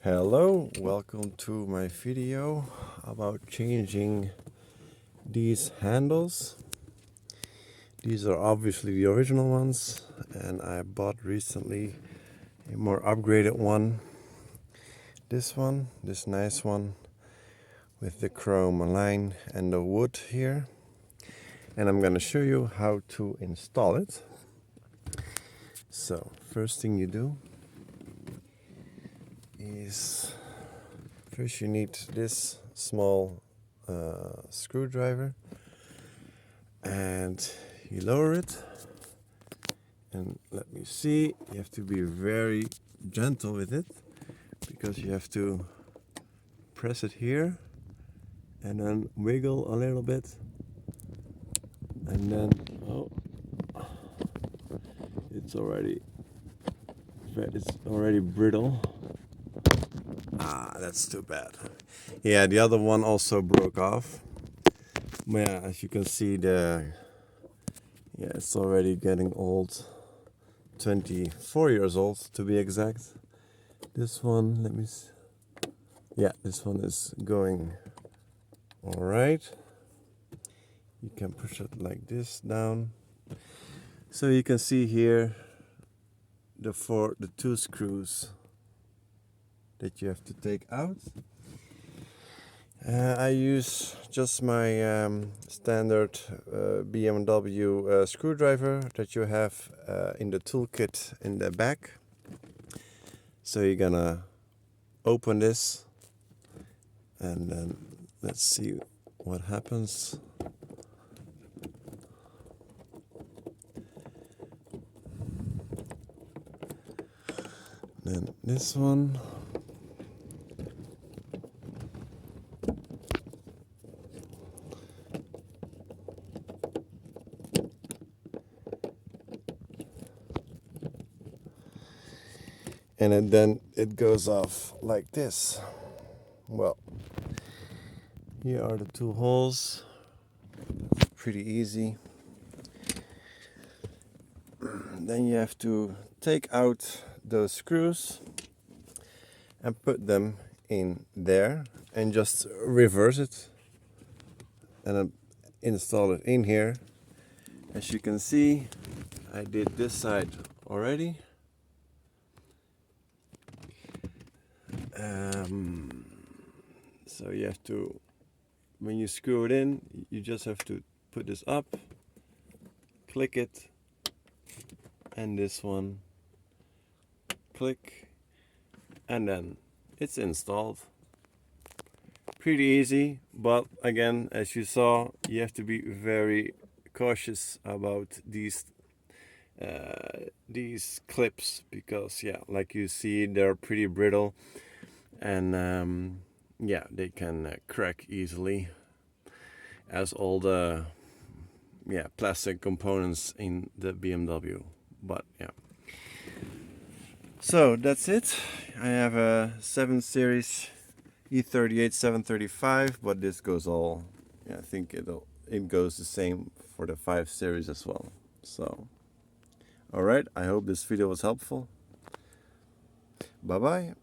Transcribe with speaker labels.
Speaker 1: Hello, welcome to my video about changing these handles. These are obviously the original ones, and I bought recently a more upgraded one. This one, this nice one with the chrome line and the wood here. And I'm gonna show you how to install it. So, first thing you do is first you need this small screwdriver, and you lower it, and let me see, you have to be very gentle with it because you have to press it here and then wiggle a little bit, and then it's already brittle. That's too bad. Yeah, the other one also broke off. Yeah, as you can see, it's already getting old. 24 years old to be exact. This one, let me see. Yeah, this one is going all right. You can push it like this down. So you can see here the two screws that you have to take out. I use just my standard BMW screwdriver that you have in the toolkit in the back. So you're gonna open this, and then let's see what happens. Then this one. And then it goes off like this. Well, here are the two holes. Pretty easy. Then you have to take out those screws and put them in there and just reverse it and then install it in here. As you can see, I did this side already. So you have to, when you screw it in, you just have to put this up, click it, and this one, click, and then it's installed. Pretty easy, but again, as you saw, you have to be very cautious about these clips, because like you see, they're pretty brittle, and they can crack easily, as all the plastic components in the BMW. But so that's it. I have a 7 Series E38 735, but this goes all, I think it goes the same for the 5 Series as well. So alright, I hope this video was helpful. Bye bye.